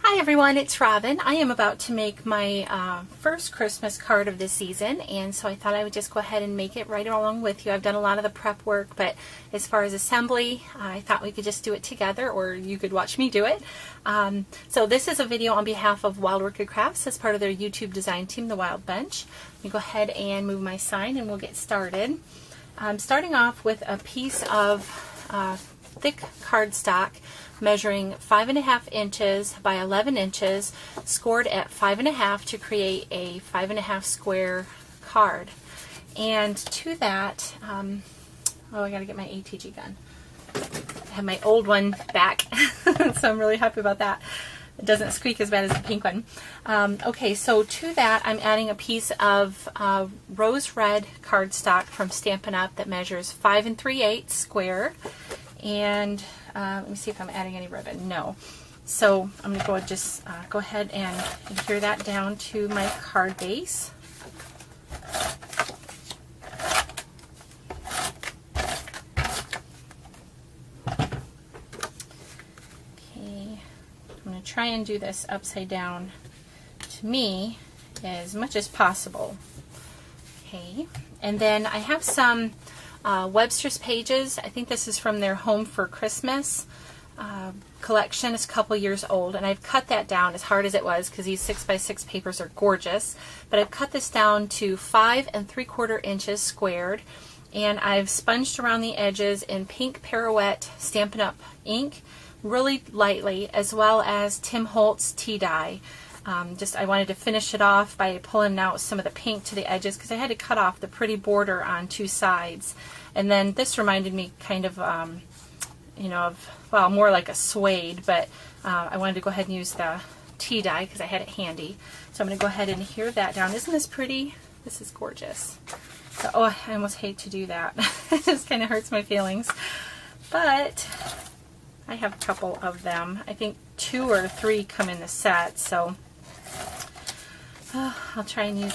Hi everyone, it's Robyn. I am about to make my first Christmas card of the season, and so I thought I would just go ahead and make it right along with you. I've done a lot of the prep work, but as far as assembly, I thought we could just do it together, or you could watch me do it. So this is a video on behalf of Wild Orchid Crafts as part of their YouTube design team, the Wild Bunch. Let me go ahead and move my sign and we'll get started. I'm starting off with a piece of thick cardstock measuring 5.5 inches by 11 inches, scored at 5.5 to create a 5.5 square card. And to that, oh, I gotta get my ATG gun. I have my old one back, so I'm really happy about that. It doesn't squeak as bad as the pink one. Okay, so to that I'm adding a piece of rose red cardstock from Stampin' Up! That measures 5 3/8 square. And let me see if I'm adding any ribbon. No. So I'm going to go ahead and adhere that down to my card base. Okay. I'm going to try and do this upside down to me as much as possible. Okay. And then I have some Webster's pages. I think this is from their Home for Christmas collection. It's a couple years old, and I've cut that down as hard as it was because these 6x6 papers are gorgeous. But I've cut this down to 5 3/4 inches squared, and I've sponged around the edges in pink Pirouette Stampin' Up! Ink really lightly, as well as Tim Holtz tea dye. I wanted to finish it off by pulling out some of the pink to the edges because I had to cut off the pretty border on two sides. And then this reminded me kind of, well, more like a suede, but I wanted to go ahead and use the tea dye because I had it handy. So I'm going to go ahead and adhere that down. Isn't this pretty? This is gorgeous. So, oh, I almost hate to do that. It just kind of hurts my feelings. But I have a couple of them. I think 2 or 3 come in the set, so I'll try and use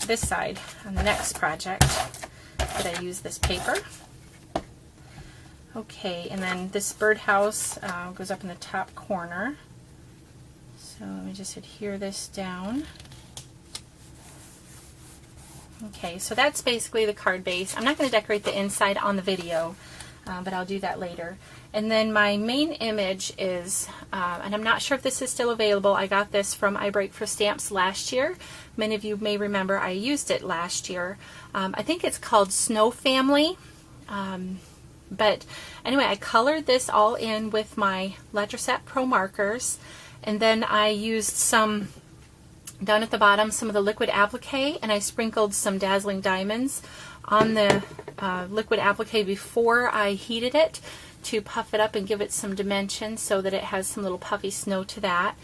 this side on the next project that I use this paper. Okay, and then this birdhouse goes up in the top corner. So let me just adhere this down. Okay, so that's basically the card base. I'm not going to decorate the inside on the video, but I'll do that later. And then my main image is, and I'm not sure if this is still available, I got this from I Break for Stamps last year. Many of you may remember I used it last year. I think it's called Snow Family. But anyway, I colored this all in with my Letraset Pro markers, and then I used some, down at the bottom, some of the liquid applique, and I sprinkled some Dazzling Diamonds on the liquid applique before I heated it to puff it up and give it some dimension so that it has some little puffy snow to that.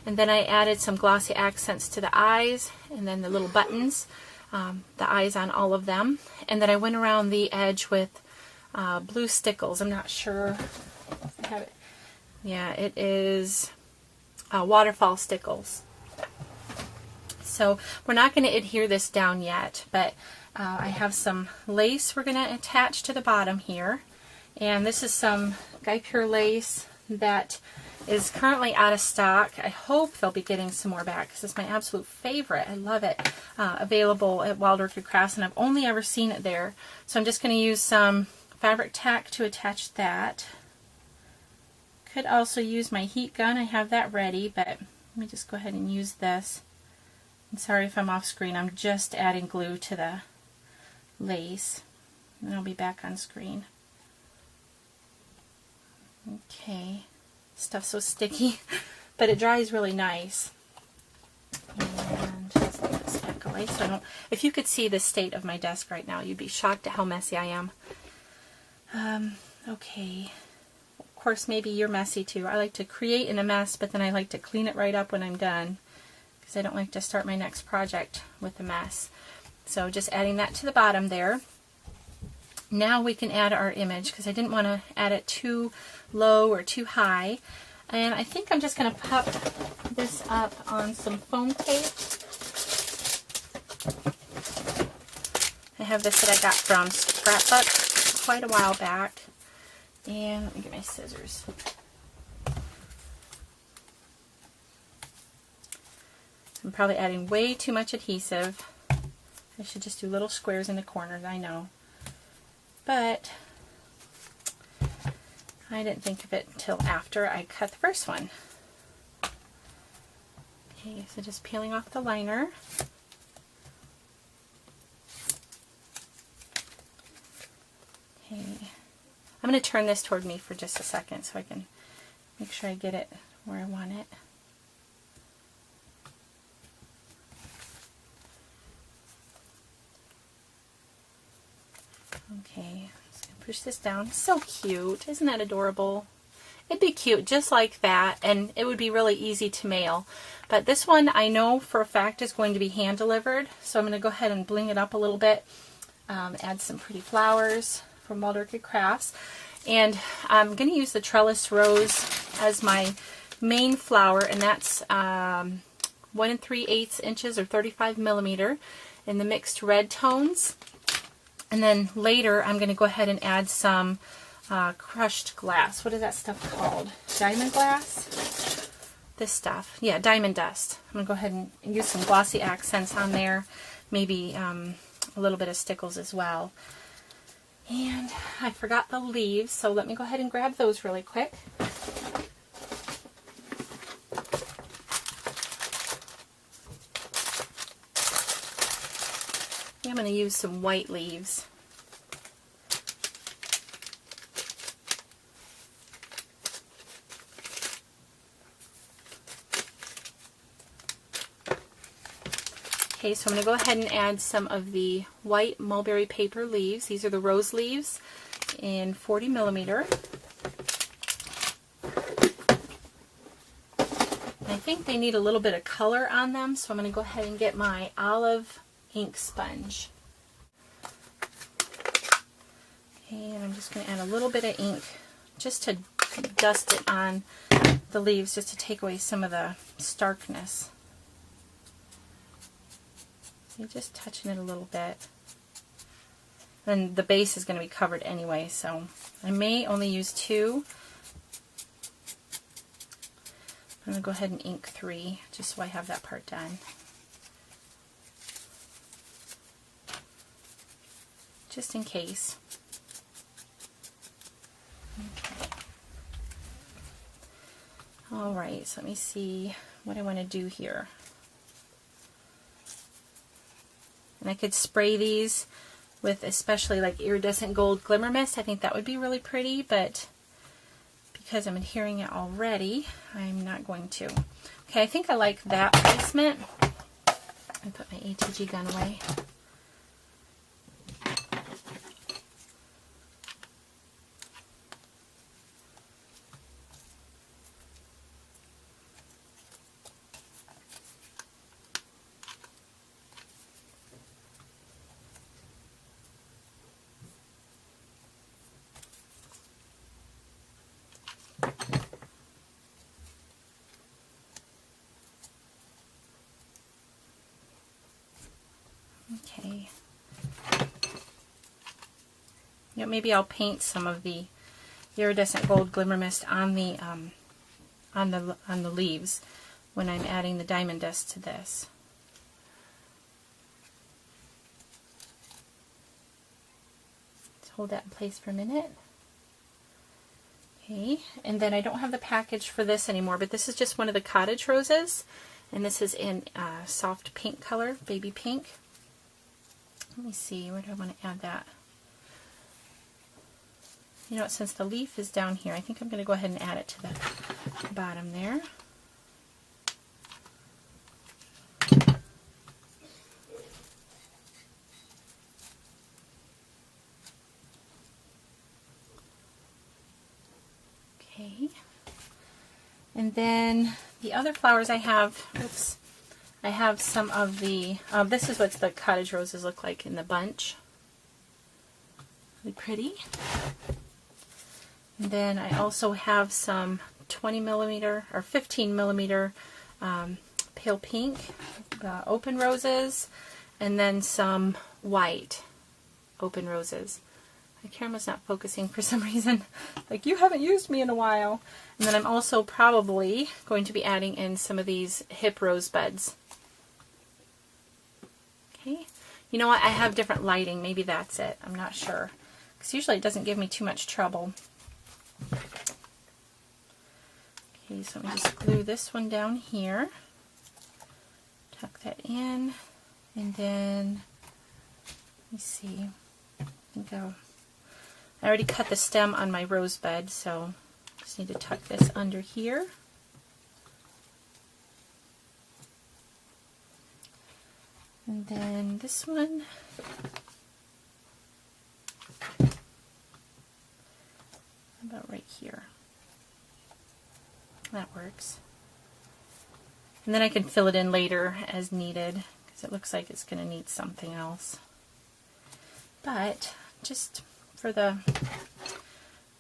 And then I added some glossy accents to the eyes and then the little buttons, the eyes on all of them. And then I went around the edge with blue stickles. I'm not sure if I have it. Yeah, it is waterfall stickles. So we're not going to adhere this down yet, but I have some lace we're going to attach to the bottom here. And this is some Guy Pure lace that is currently out of stock. I hope they'll be getting some more back because it's my absolute favorite. I love it. Available at Wild Orchid Crafts, and I've only ever seen it there. So I'm just going to use some fabric tack to attach that. Could also use my heat gun. I have that ready, but let me just go ahead and use this. I'm sorry if I'm off screen. I'm just adding glue to the lace, and I'll be back on screen. Okay, stuff's so sticky, but it dries really nice. And just let this back away so I don't. If you could see the state of my desk right now, you'd be shocked at how messy I am. Okay, of course, maybe you're messy too. I like to create in a mess, but then I like to clean it right up when I'm done because I don't like to start my next project with a mess. So just adding that to the bottom there. Now we can add our image because I didn't want to add it too low or too high. And I think I'm just going to pop this up on some foam tape. I have this that I got from Scrapbook quite a while back. And let me get my scissors. I'm probably adding way too much adhesive. I should just do little squares in the corners, I know. But I didn't think of it until after I cut the first one. Okay, so just peeling off the liner. Okay, I'm going to turn this toward me for just a second so I can make sure I get it where I want it. Okay, just gonna push this down. So cute. Isn't that adorable? It'd be cute just like that, and it would be really easy to mail. But this one I know for a fact is going to be hand delivered, so I'm going to go ahead and bling it up a little bit. Add some pretty flowers from Wild Orchid Crafts. And I'm going to use the Trellis Rose as my main flower, and that's 1 3/8 inches or 35 millimeter in the mixed red tones. And then later I'm going to go ahead and add some crushed glass. What is that stuff called? Diamond glass? This stuff. Yeah, diamond dust. I'm going to go ahead and use some glossy accents on there. Maybe a little bit of stickles as well. And I forgot the leaves, so let me go ahead and grab those really quick. I'm going to use some white leaves. Okay, so I'm going to go ahead and add some of the white mulberry paper leaves. These are the rose leaves in 40 millimeter. And I think they need a little bit of color on them, so I'm going to go ahead and get my olive ink sponge. Okay, and I'm just going to add a little bit of ink just to dust it on the leaves, just to take away some of the starkness. So just touching it a little bit. And the base is going to be covered anyway, so I may only use 2. I'm going to go ahead and ink 3, just so I have that part done. Just in case. Okay. Alright, so let me see what I want to do here. And I could spray these with especially like iridescent gold glimmer mist. I think that would be really pretty, but because I'm adhering it already, I'm not going to. Okay, I think I like that placement. I put my ATG gun away. Okay. You know, maybe I'll paint some of the iridescent gold glimmer mist on the leaves when I'm adding the diamond dust to this. Let's hold that in place for a minute. Okay, and then I don't have the package for this anymore, but this is just one of the cottage roses, and this is in soft pink color, baby pink. Let me see, where do I want to add that? You know what, since the leaf is down here, I think I'm going to go ahead and add it to the bottom there. Okay. And then the other flowers I have, oops, I have some of the, this is what the cottage roses look like in the bunch. Really pretty. And then I also have some 20 millimeter or 15 millimeter pale pink open roses, and then some white open roses. The camera's not focusing for some reason. Like, you haven't used me in a while. And then I'm also probably going to be adding in some of these hip rosebuds. Okay. You know what? I have different lighting. Maybe that's it. I'm not sure. Because usually it doesn't give me too much trouble. Okay, so let me just glue this one down here. Tuck that in. And then, let me see. I think I already cut the stem on my rosebud, so just need to tuck this under here. And then this one, about right here. That works. And then I can fill it in later as needed, because it looks like it's going to need something else. But just for the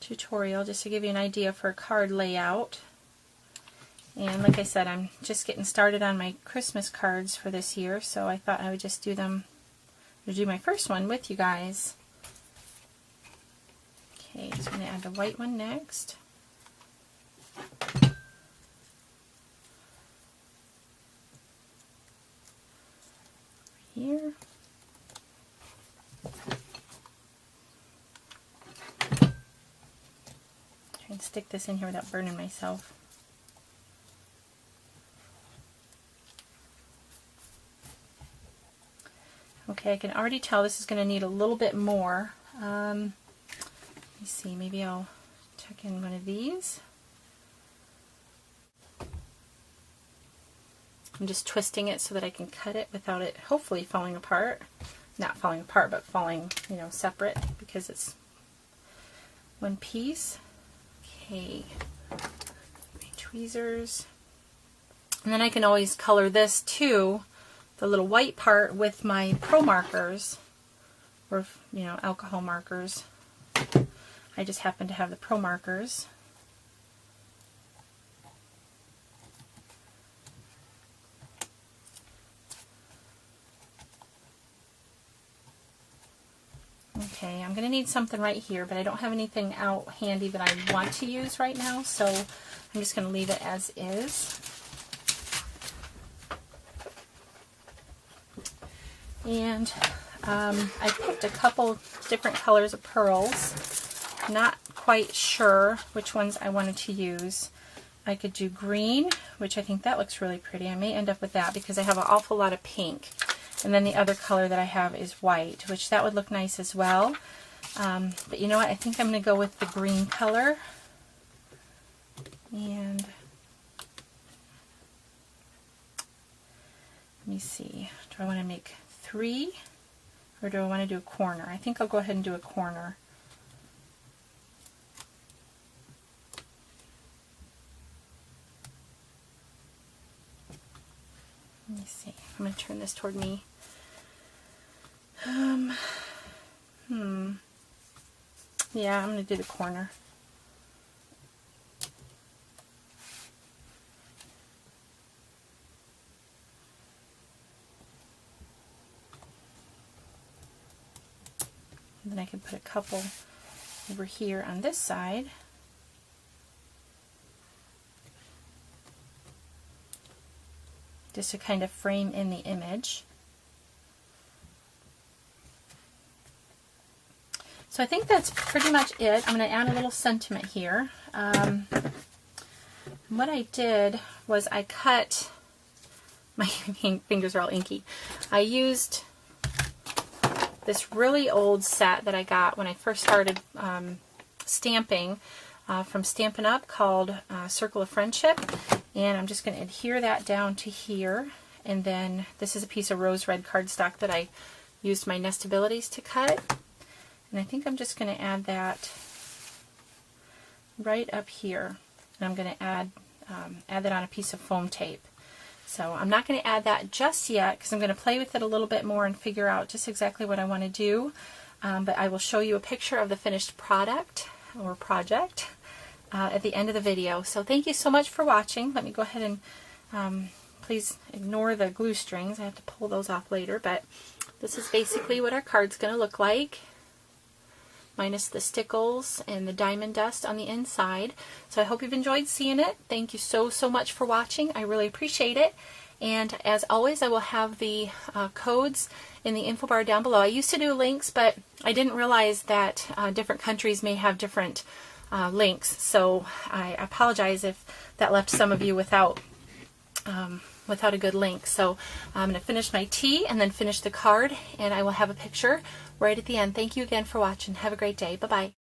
tutorial, just to give you an idea for a card layout. And like I said, I'm just getting started on my Christmas cards for this year, so I thought I would just do my first one with you guys. Okay, so I'm going to add the white one next. Here. Try and stick this in here without burning myself. Okay, I can already tell this is going to need a little bit more. Let me see, maybe I'll tuck in one of these. I'm just twisting it so that I can cut it without it hopefully falling apart. Not falling apart, but falling, you know, separate, because it's one piece. Okay, my tweezers. And then I can always color this too, the little white part, with my pro markers, or, you know, alcohol markers. I just happen to have the pro markers. Okay, I'm going to need something right here, but I don't have anything out handy that I want to use right now, so I'm just going to leave it as is. And I picked a couple different colors of pearls. Not quite sure which ones I wanted to use. I could do green, which I think that looks really pretty. I may end up with that because I have an awful lot of pink. And then the other color that I have is white, which that would look nice as well. But you know what? I think I'm going to go with the green color. And let me see. Do I want to make 3? Or do I want to do a corner? I think I'll go ahead and do a corner. Let me see. I'm going to turn this toward me. Yeah, I'm going to do the corner. And then I can put a couple over here on this side. Just to kind of frame in the image. So I think that's pretty much it. I'm going to add a little sentiment here. What I did was I cut, my fingers are all inky. I used this really old set that I got when I first started stamping from Stampin' Up! Called Circle of Friendship. And I'm just going to adhere that down to here. And then this is a piece of rose red cardstock that I used my Nestabilities to cut. And I think I'm just going to add that right up here. And I'm going to add that on a piece of foam tape. So I'm not going to add that just yet because I'm going to play with it a little bit more and figure out just exactly what I want to do. But I will show you a picture of the finished product or project at the end of the video. So thank you so much for watching. Let me go ahead and please ignore the glue strings. I have to pull those off later. But this is basically what our card's going to look like, minus the stickles and the diamond dust on the inside. So I hope you've enjoyed seeing it. Thank you so much for watching. I really appreciate it. And as always, I will have the codes in the info bar down below. I used to do links, but I didn't realize that different countries may have different links. So I apologize if that left some of you without a good link. So I'm going to finish my tea and then finish the card, and I will have a picture right at the end. Thank you again for watching. Have a great day. Bye-bye.